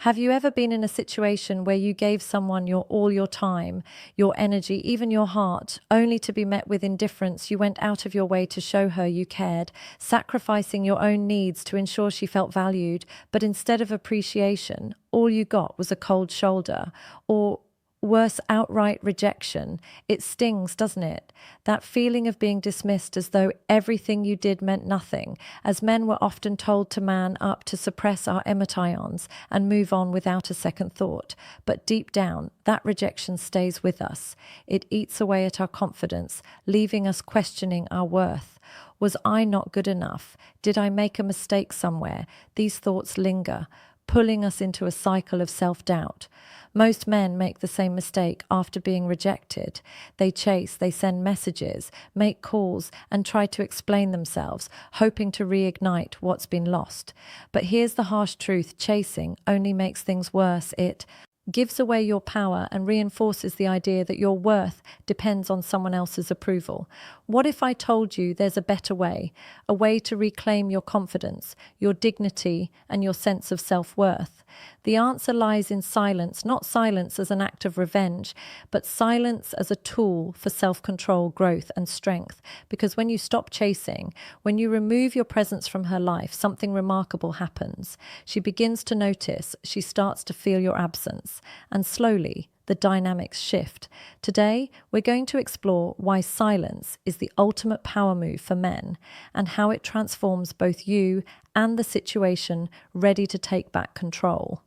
Have you ever been in a situation where you gave someone all your time, your energy, even your heart, only to be met with indifference? You went out of your way to show her you cared, sacrificing your own needs to ensure she felt valued, but instead of appreciation, all you got was a cold shoulder, or worse, outright rejection. It stings, doesn't it? That feeling of being dismissed as though everything you did meant nothing, as men were often told to man up, to suppress our emetions and move on without a second thought. But deep down, that rejection stays with us. It eats away at our confidence, leaving us questioning our worth. Was I not good enough? Did I make a mistake somewhere? These thoughts linger, pulling us into a cycle of self-doubt. Most men make the same mistake after being rejected. They chase, they send messages, make calls, and try to explain themselves, hoping to reignite what's been lost. But here's the harsh truth: chasing only makes things worse. It gives away your power and reinforces the idea that your worth depends on someone else's approval. What if I told you there's a better way, a way to reclaim your confidence, your dignity, and your sense of self-worth? The answer lies in silence, not silence as an act of revenge, but silence as a tool for self-control, growth, and strength. Because when you stop chasing, when you remove your presence from her life, something remarkable happens. She begins to notice, she starts to feel your absence, and slowly, the dynamics shift. Today, we're going to explore why silence is the ultimate power move for men and how it transforms both you and the situation, ready to take back control.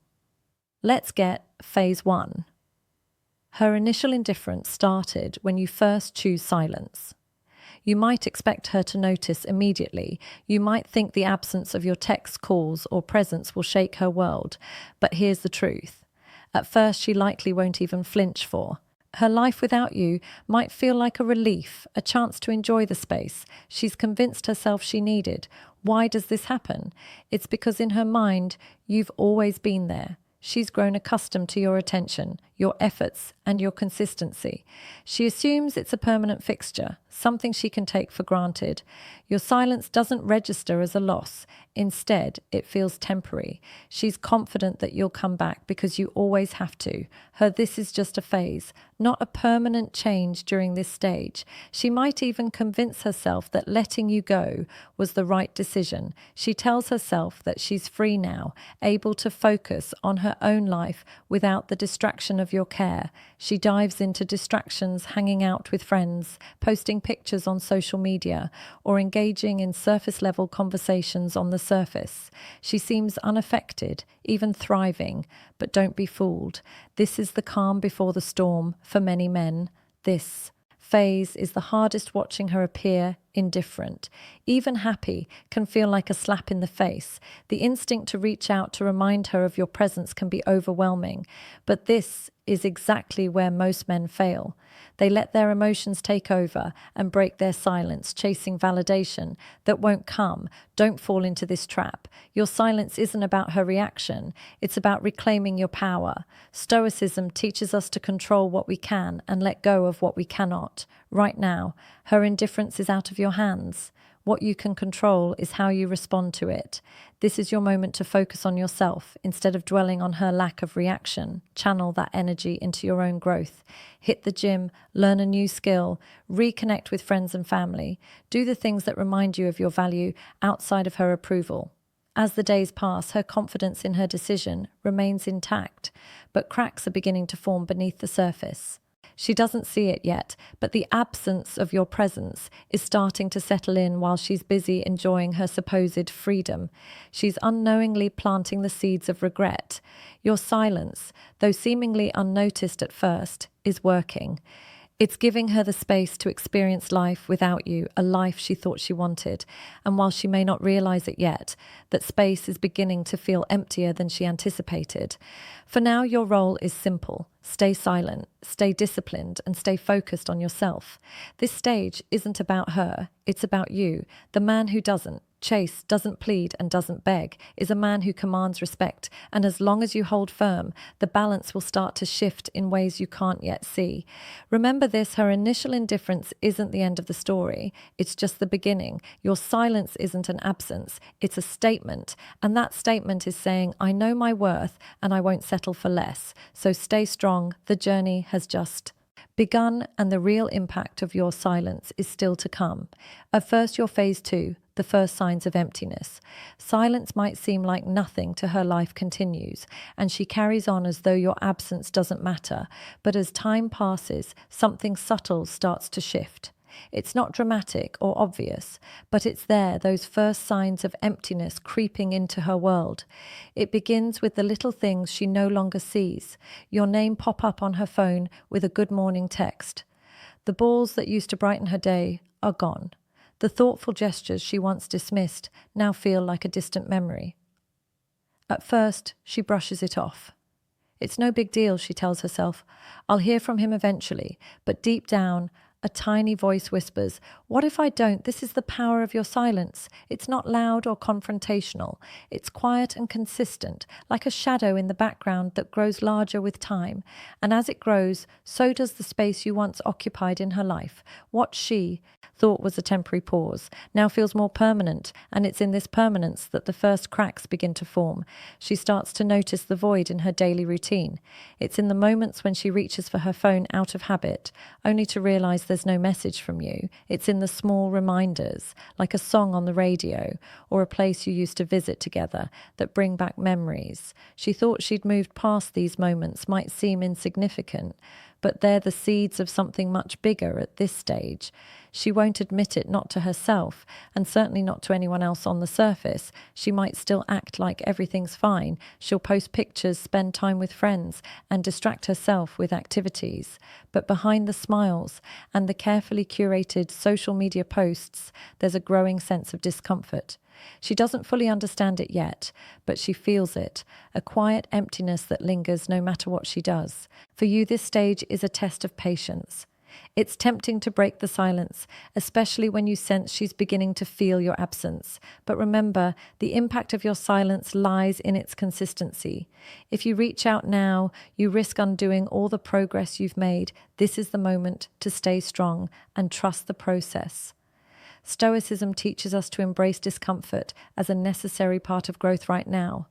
Let's get phase 1. Her initial indifference started when you first choose silence. You might expect her to notice immediately. You might think the absence of your text, calls, or presence will shake her world. But here's the truth. At first, she likely won't even flinch for. Her life without you might feel like a relief, a chance to enjoy the space she's convinced herself she needed. Why does this happen? It's because in her mind, you've always been there. She's grown accustomed to your attention, your efforts, and your consistency. She assumes it's a permanent fixture, something she can take for granted. Your silence doesn't register as a loss. Instead, it feels temporary. She's confident that you'll come back because you always have to. This is just a phase, not a permanent change during this stage. She might even convince herself that letting you go was the right decision. She tells herself that she's free now, able to focus on her own life without the distraction of your care. She dives into distractions, hanging out with friends, posting pictures on social media, or engaging in surface-level conversations on the surface. She seems unaffected, even thriving, but don't be fooled. This is the calm before the storm for many men. This phase is the hardest. Watching her appear indifferent, even happy, can feel like a slap in the face. The instinct to reach out to remind her of your presence can be overwhelming. But this is exactly where most men fail. They let their emotions take over and break their silence, chasing validation that won't come. Don't fall into this trap. Your silence isn't about her reaction. It's about reclaiming your power. Stoicism teaches us to control what we can and let go of what we cannot. Right now, her indifference is out of your hands. What you can control is how you respond to it. This is your moment to focus on yourself instead of dwelling on her lack of reaction. Channel that energy into your own growth. Hit the gym, learn a new skill, reconnect with friends and family. Do the things that remind you of your value outside of her approval. As the days pass, her confidence in her decision remains intact, but cracks are beginning to form beneath the surface. She doesn't see it yet, but the absence of your presence is starting to settle in while she's busy enjoying her supposed freedom. She's unknowingly planting the seeds of regret. Your silence, though seemingly unnoticed at first, is working. It's giving her the space to experience life without you, a life she thought she wanted. And while she may not realize it yet, that space is beginning to feel emptier than she anticipated. For now, your role is simple. Stay silent, stay disciplined, and stay focused on yourself. This stage isn't about her, it's about you, the man who doesn't chase, doesn't plead, and doesn't beg, is a man who commands respect. And as long as you hold firm, the balance will start to shift in ways you can't yet see. Remember this, her initial indifference isn't the end of the story. It's just the beginning. Your silence isn't an absence. It's a statement. And that statement is saying, I know my worth and I won't settle for less. So stay strong. The journey has just begun, and the real impact of your silence is still to come. At first, your phase 2, the first signs of emptiness. Silence might seem like nothing to her. Life continues, and she carries on as though your absence doesn't matter. But as time passes, something subtle starts to shift. It's not dramatic or obvious, but it's there, those first signs of emptiness creeping into her world. It begins with the little things she no longer sees. Your name pop up on her phone with a good morning text. The balls that used to brighten her day are gone. The thoughtful gestures she once dismissed now feel like a distant memory. At first, she brushes it off. It's no big deal, she tells herself. I'll hear from him eventually, but deep down, a tiny voice whispers, what if I don't? This is the power of your silence. It's not loud or confrontational. It's quiet and consistent, like a shadow in the background that grows larger with time. And as it grows, so does the space you once occupied in her life. What she thought was a temporary pause now feels more permanent, and it's in this permanence that the first cracks begin to form. She starts to notice the void in her daily routine. It's in the moments when she reaches for her phone out of habit, only to realize there's no message from you. It's in the small reminders, like a song on the radio or a place you used to visit together, that bring back memories. She thought she'd moved past these moments, might seem insignificant, but they're the seeds of something much bigger at this stage. She won't admit it, not to herself, and certainly not to anyone else on the surface. She might still act like everything's fine. She'll post pictures, spend time with friends, and distract herself with activities. But behind the smiles and the carefully curated social media posts, there's a growing sense of discomfort. She doesn't fully understand it yet, but she feels it, a quiet emptiness that lingers no matter what she does. For you, this stage is a test of patience. It's tempting to break the silence, especially when you sense she's beginning to feel your absence. But remember, the impact of your silence lies in its consistency. If you reach out now, you risk undoing all the progress you've made. This is the moment to stay strong and trust the process. Stoicism teaches us to embrace discomfort as a necessary part of growth right now.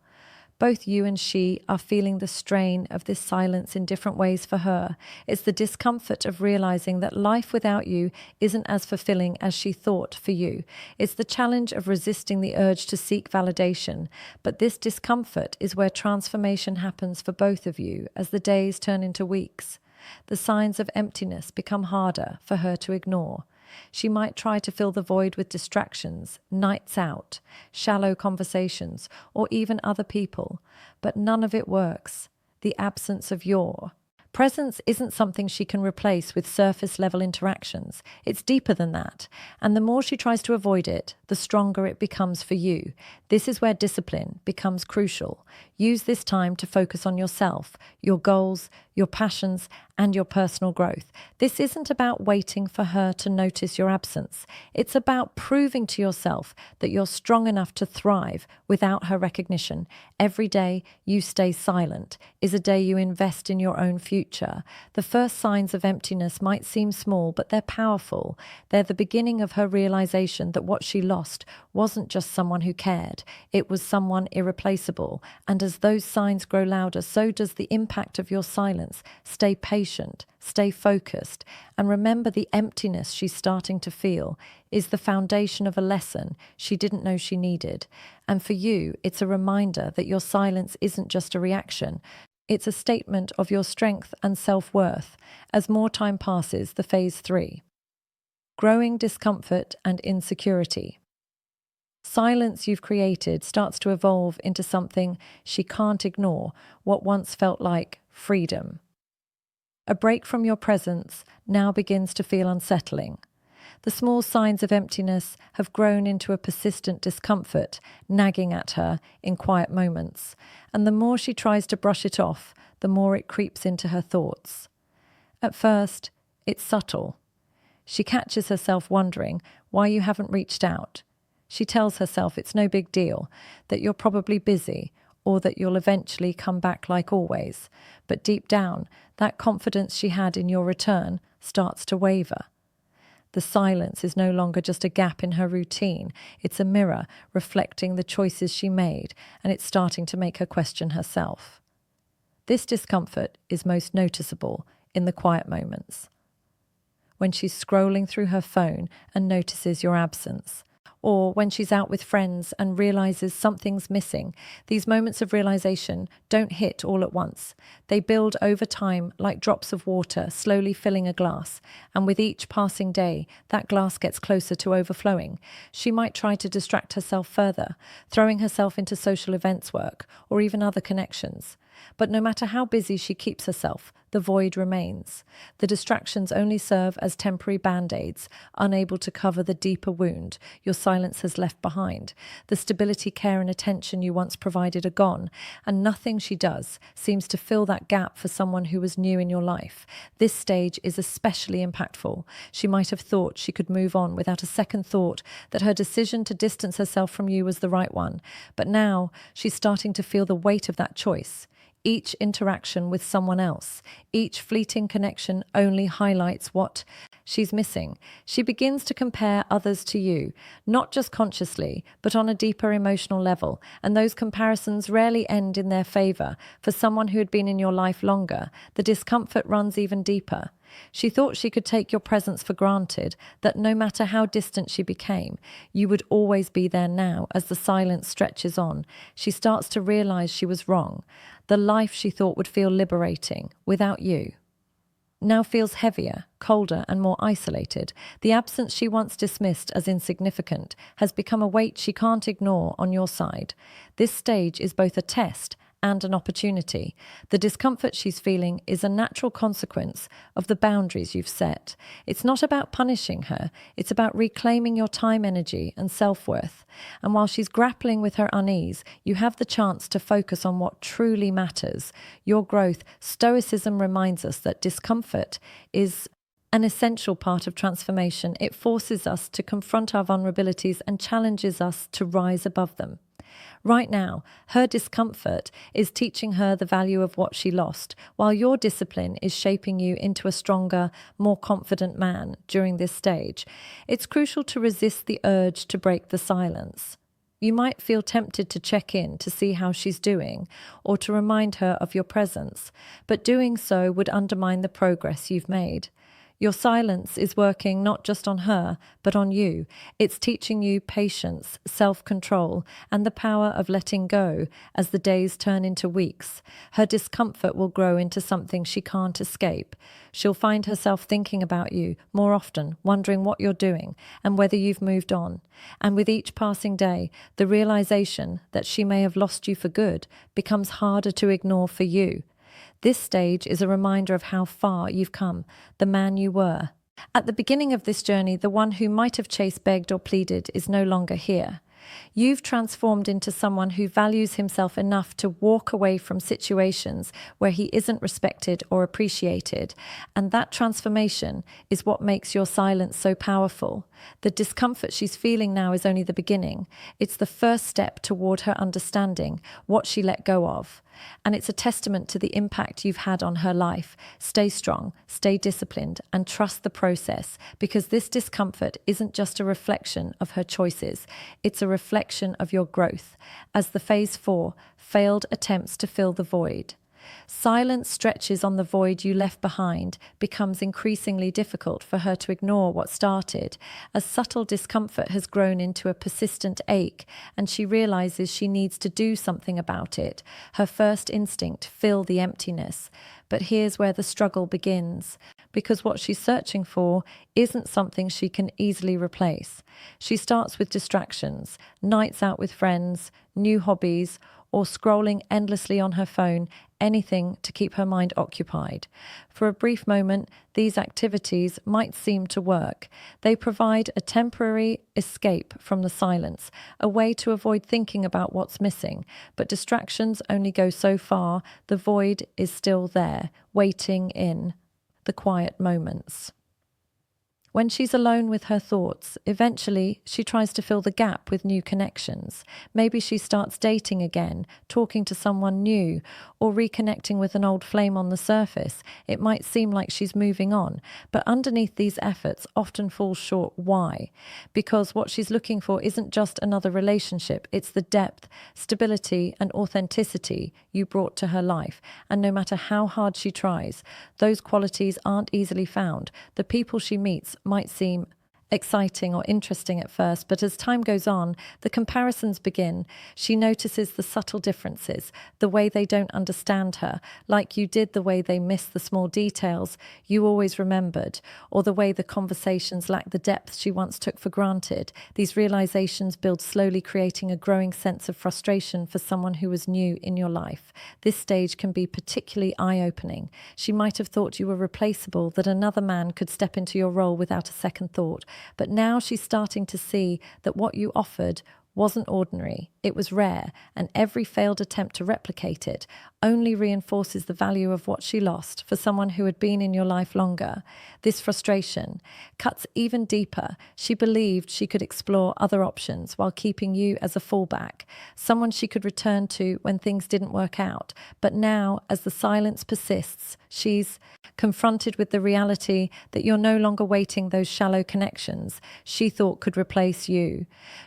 Both you and she are feeling the strain of this silence in different ways for her. It's the discomfort of realizing that life without you isn't as fulfilling as she thought for you. It's the challenge of resisting the urge to seek validation. But this discomfort is where transformation happens for both of you as the days turn into weeks. The signs of emptiness become harder for her to ignore. She might try to fill the void with distractions, nights out, shallow conversations, or even other people, but none of it works. The absence of your presence isn't something she can replace with surface-level interactions. It's deeper than that, and the more she tries to avoid it, the stronger it becomes for you. This is where discipline becomes crucial. Use this time to focus on yourself, your goals, your passions, and your personal growth. This isn't about waiting for her to notice your absence. It's about proving to yourself that you're strong enough to thrive without her recognition. Every day you stay silent is a day you invest in your own future. The first signs of emptiness might seem small, but they're powerful. They're the beginning of her realization that what she lost wasn't just someone who cared. It was someone irreplaceable. And as those signs grow louder, so does the impact of your silence. Stay patient, stay focused, and remember the emptiness she's starting to feel is the foundation of a lesson she didn't know she needed. And for you, it's a reminder that your silence isn't just a reaction. It's a statement of your strength and self-worth. As more time passes, the phase 3. Growing discomfort and insecurity. Silence you've created starts to evolve into something she can't ignore, what once felt like freedom. A break from your presence now begins to feel unsettling. The small signs of emptiness have grown into a persistent discomfort, nagging at her in quiet moments, and the more she tries to brush it off, the more it creeps into her thoughts. At first, it's subtle. She catches herself wondering why you haven't reached out. She tells herself it's no big deal, that you're probably busy, or that you'll eventually come back like always. But deep down, that confidence she had in your return starts to waver. The silence is no longer just a gap in her routine. It's a mirror reflecting the choices she made, and it's starting to make her question herself. This discomfort is most noticeable in the quiet moments. When she's scrolling through her phone and notices your absence, or when she's out with friends and realizes something's missing. These moments of realization don't hit all at once. They build over time like drops of water slowly filling a glass, and with each passing day, that glass gets closer to overflowing. She might try to distract herself further, throwing herself into social events work or even other connections. But no matter how busy she keeps herself, the void remains. The distractions only serve as temporary band-aids, unable to cover the deeper wound your silence has left behind. The stability, care, and attention you once provided are gone, and nothing she does seems to fill that gap for someone who was new in your life. This stage is especially impactful. She might have thought she could move on without a second thought, that her decision to distance herself from you was the right one. But now she's starting to feel the weight of that choice. Each interaction with someone else, each fleeting connection only highlights what she's missing. She begins to compare others to you, not just consciously, but on a deeper emotional level, and those comparisons rarely end in their favor. For someone who had been in your life longer, the discomfort runs even deeper. She thought she could take your presence for granted, that no matter how distant she became, you would always be there now. As the silence stretches on, she starts to realize she was wrong. The life she thought would feel liberating without you now feels heavier, colder, and more isolated. The absence she once dismissed as insignificant has become a weight she can't ignore on your side. This stage is both a test and an opportunity. The discomfort she's feeling is a natural consequence of the boundaries you've set. It's not about punishing her, it's about reclaiming your time, energy, and self-worth. And while she's grappling with her unease, you have the chance to focus on what truly matters, your growth. Stoicism reminds us that discomfort is an essential part of transformation. It forces us to confront our vulnerabilities and challenges us to rise above them. Right now, her discomfort is teaching her the value of what she lost, while your discipline is shaping you into a stronger, more confident man during this stage. It's crucial to resist the urge to break the silence. You might feel tempted to check in to see how she's doing, or to remind her of your presence, but doing so would undermine the progress you've made. Your silence is working not just on her, but on you. It's teaching you patience, self-control, and the power of letting go as the days turn into weeks. Her discomfort will grow into something she can't escape. She'll find herself thinking about you more often, wondering what you're doing and whether you've moved on. And with each passing day, the realization that she may have lost you for good becomes harder to ignore for you. This stage is a reminder of how far you've come, the man you were. At the beginning of this journey, the one who might have chased, begged, or pleaded is no longer here. You've transformed into someone who values himself enough to walk away from situations where he isn't respected or appreciated. And that transformation is what makes your silence so powerful. The discomfort she's feeling now is only the beginning. It's the first step toward her understanding what she let go of. And it's a testament to the impact you've had on her life. Stay strong, stay disciplined, and trust the process, because this discomfort isn't just a reflection of her choices. It's a reflection of your growth, as the phase 4, failed attempts to fill the void. Silence stretches on the void you left behind, becomes increasingly difficult for her to ignore what started. A subtle discomfort has grown into a persistent ache, and she realizes she needs to do something about it. Her first instinct, fill the emptiness. But here's where the struggle begins, because what she's searching for isn't something she can easily replace. She starts with distractions, nights out with friends, new hobbies, or scrolling endlessly on her phone, anything to keep her mind occupied. For a brief moment, these activities might seem to work. They provide a temporary escape from the silence, a way to avoid thinking about what's missing. But distractions only go so far. The void is still there, waiting in the quiet moments. When she's alone with her thoughts, eventually she tries to fill the gap with new connections. Maybe she starts dating again, talking to someone new, or reconnecting with an old flame on the surface. It might seem like she's moving on, but underneath these efforts often falls short. Why? Because what she's looking for isn't just another relationship, it's the depth, stability, and authenticity you brought to her life. And no matter how hard she tries, those qualities aren't easily found. The people she meets might seem exciting or interesting at first, but as time goes on, the comparisons begin. She notices the subtle differences, the way they don't understand her, like you did, the way they miss the small details you always remembered, or the way the conversations lack the depth she once took for granted. These realizations build slowly, creating a growing sense of frustration for someone who was new in your life. This stage can be particularly eye-opening. She might have thought you were replaceable, that another man could step into your role without a second thought. But now she's starting to see that what you offered wasn't ordinary, it was rare, and every failed attempt to replicate it only reinforces the value of what she lost for someone who had been in your life longer. This frustration cuts even deeper. She believed she could explore other options while keeping you as a fallback, someone she could return to when things didn't work out. But now, as the silence persists, she's confronted with the reality that you're no longer waiting those shallow connections she thought could replace you.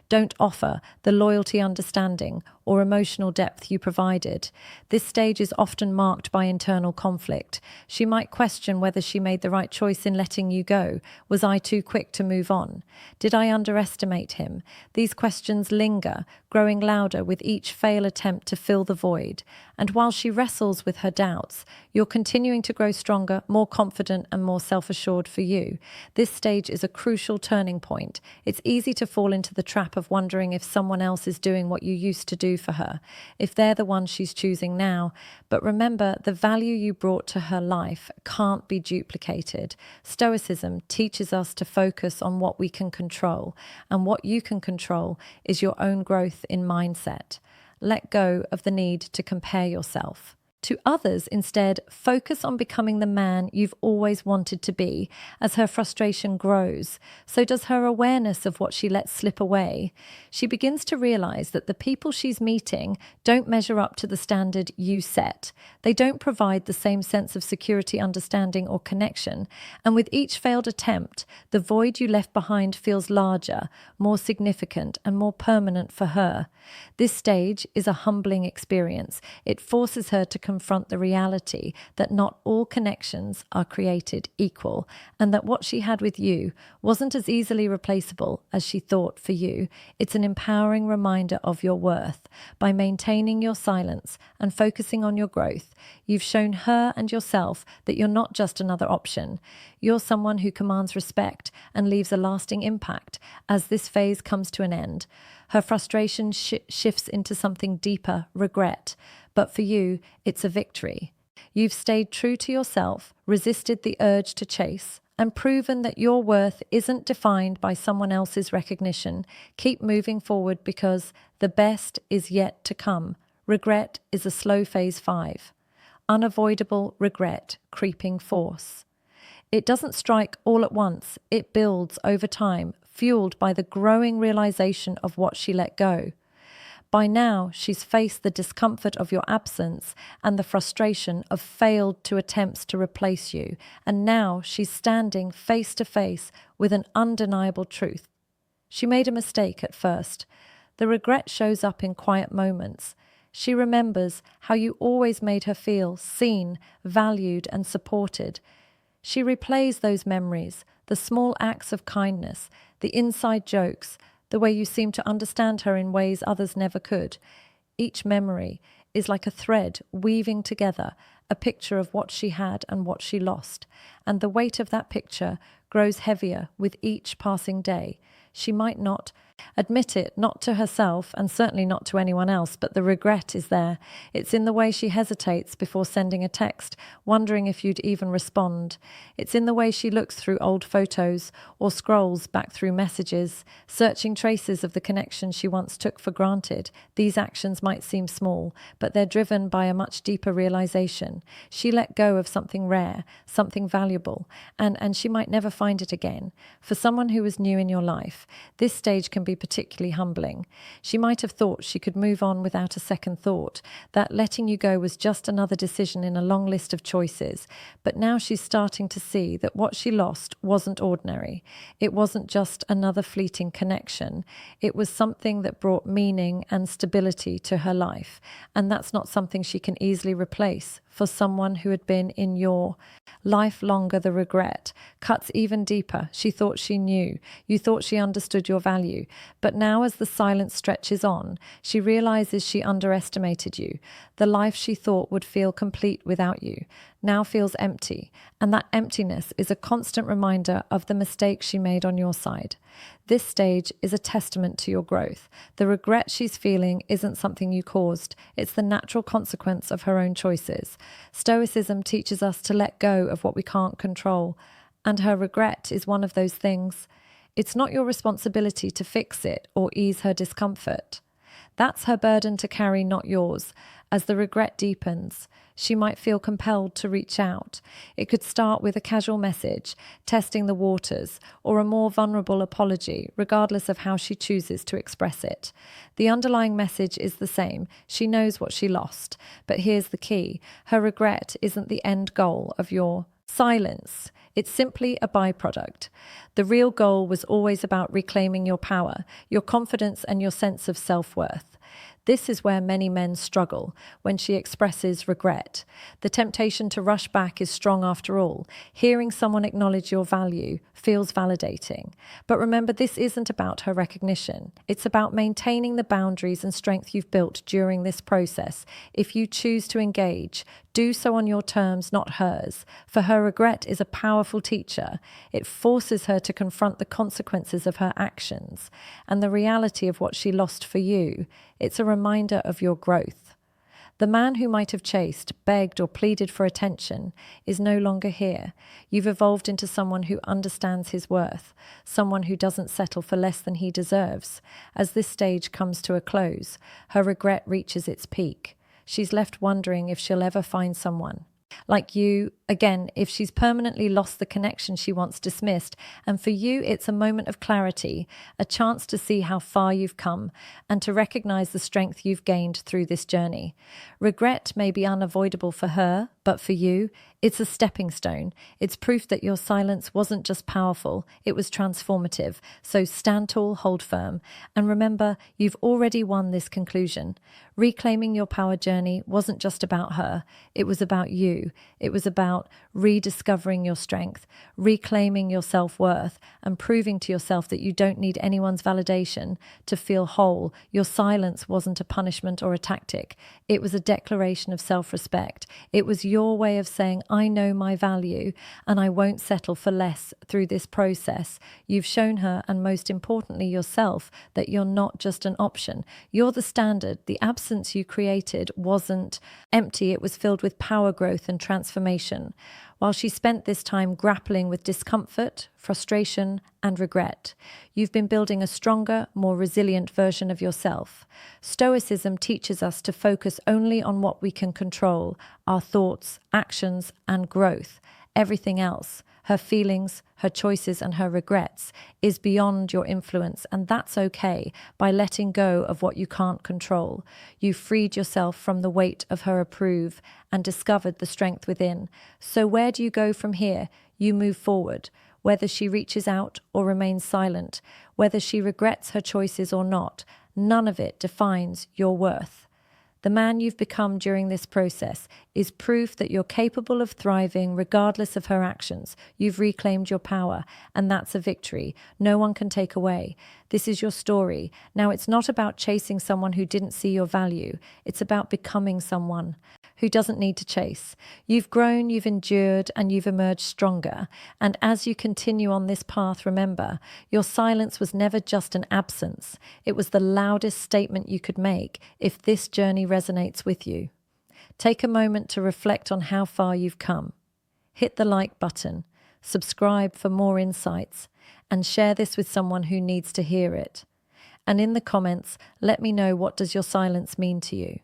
Don't offer the loyalty, understanding, or emotional depth you provided. This stage is often marked by internal conflict. She might question whether she made the right choice in letting you go. Was I too quick to move on? Did I underestimate him? These questions linger, growing louder with each failed attempt to fill the void. And while she wrestles with her doubts, you're continuing to grow stronger, more confident, and more self-assured for you. This stage is a crucial turning point. It's easy to fall into the trap of wondering if someone else is doing what you used to do for her, if they're the one she's choosing now. But remember, the value you brought to her life can't be duplicated. Stoicism teaches us to focus on what we can control, and what you can control is your own growth in mindset. Let go of the need to compare yourself to others. Instead, focus on becoming the man you've always wanted to be. As her frustration grows, so does her awareness of what she lets slip away. She begins to realize that the people she's meeting don't measure up to the standard you set. They don't provide the same sense of security, understanding, or connection. And with each failed attempt, the void you left behind feels larger, more significant, and more permanent for her. This stage is a humbling experience. It forces her to confront the reality that not all connections are created equal, and that what she had with you wasn't as easily replaceable as she thought for you. It's an empowering reminder of your worth. By maintaining your silence and focusing on your growth, you've shown her and yourself that you're not just another option. You're someone who commands respect and leaves a lasting impact. As this phase comes to an end, her frustration shifts into something deeper, regret. But for you, it's a victory. You've stayed true to yourself, resisted the urge to chase, and proven that your worth isn't defined by someone else's recognition. Keep moving forward, because the best is yet to come. Regret is a slow phase 5. Unavoidable regret, creeping force. It doesn't strike all at once. It builds over time, fueled by the growing realization of what she let go. By now, she's faced the discomfort of your absence and the frustration of failed attempts to replace you. And now she's standing face to face with an undeniable truth. She made a mistake at first. The regret shows up in quiet moments. She remembers how you always made her feel seen, valued, and supported. She replays those memories, the small acts of kindness, the inside jokes, the way you seem to understand her in ways others never could. Each memory is like a thread weaving together a picture of what she had and what she lost, and the weight of that picture grows heavier with each passing day. She might not Admit it, not to herself and certainly not to anyone else, but the regret is there. It's in the way she hesitates before sending a text, wondering if you'd even respond. It's in the way she looks through old photos or scrolls back through messages, searching traces of the connection she once took for granted. These actions might seem small, but they're driven by a much deeper realization. She let go of something rare, something valuable, and she might never find it again. For someone who was new in your life, this stage can be particularly humbling. She might have thought she could move on without a second thought, that letting you go was just another decision in a long list of choices. But now she's starting to see that what she lost wasn't ordinary. It wasn't just another fleeting connection. It was something that brought meaning and stability to her life. And that's not something she can easily replace. For someone who had been in your life longer, the regret cuts even deeper. She thought she knew. You thought she understood your value. But now, as the silence stretches on, she realizes she underestimated you. The life she thought would feel complete without you now feels empty. And that emptiness is a constant reminder of the mistake she made on your side. This stage is a testament to your growth. The regret she's feeling isn't something you caused. It's the natural consequence of her own choices. Stoicism teaches us to let go of what we can't control, and her regret is one of those things. It's not your responsibility to fix it or ease her discomfort. That's her burden to carry, not yours. As the regret deepens, she might feel compelled to reach out. It could start with a casual message, testing the waters, or a more vulnerable apology, regardless of how she chooses to express it. The underlying message is the same. She knows what she lost. But here's the key. Her regret isn't the end goal of your silence. It's simply a byproduct. The real goal was always about reclaiming your power, your confidence, and your sense of self-worth. This is where many men struggle when she expresses regret. The temptation to rush back is strong after all. Hearing someone acknowledge your value feels validating. But remember, this isn't about her recognition. It's about maintaining the boundaries and strength you've built during this process. If you choose to engage, do so on your terms, not hers. For her regret is a powerful teacher. It forces her to confront the consequences of her actions and the reality of what she lost for you. It's a reminder of your growth. The man who might have chased, begged, or pleaded for attention is no longer here. You've evolved into someone who understands his worth, someone who doesn't settle for less than he deserves. As this stage comes to a close, her regret reaches its peak. She's left wondering if she'll ever find someone like you again, if she's permanently lost the connection she once dismissed. And for you, it's a moment of clarity, a chance to see how far you've come and to recognize the strength you've gained through this journey. Regret may be unavoidable for her, but for you, it's a stepping stone. It's proof that your silence wasn't just powerful, it was transformative. So stand tall, hold firm, and remember, you've already won this conclusion. Reclaiming your power journey wasn't just about her, it was about you. It was about rediscovering your strength, reclaiming your self-worth, and proving to yourself that you don't need anyone's validation to feel whole. Your silence wasn't a punishment or a tactic. It was a declaration of self-respect. It was your way of saying, I know my value and I won't settle for less through this process. You've shown her, and most importantly yourself, that you're not just an option. You're the standard. The absence you created wasn't empty. It was filled with power, growth, and transformation. While she spent this time grappling with discomfort, frustration, and regret, you've been building a stronger, more resilient version of yourself. Stoicism teaches us to focus only on what we can control, our thoughts, actions, and growth. Everything else, her feelings, her choices, and her regrets, is beyond your influence, and that's okay. By letting go of what you can't control, you freed yourself from the weight of her approve and discovered the strength within. So where do you go from here? You move forward. Whether she reaches out or remains silent, whether she regrets her choices or not, none of it defines your worth. The man you've become during this process is proof that you're capable of thriving regardless of her actions. You've reclaimed your power, and that's a victory no one can take away. This is your story. Now, it's not about chasing someone who didn't see your value. It's about becoming someone who doesn't need to chase. You've grown, you've endured, and you've emerged stronger. And as you continue on this path, remember, your silence was never just an absence. It was the loudest statement you could make if this journey resonates with you. Take a moment to reflect on how far you've come. Hit the like button, subscribe for more insights, and share this with someone who needs to hear it. And in the comments, let me know, what does your silence mean to you?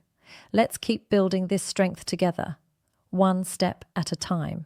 Let's keep building this strength together, one step at a time.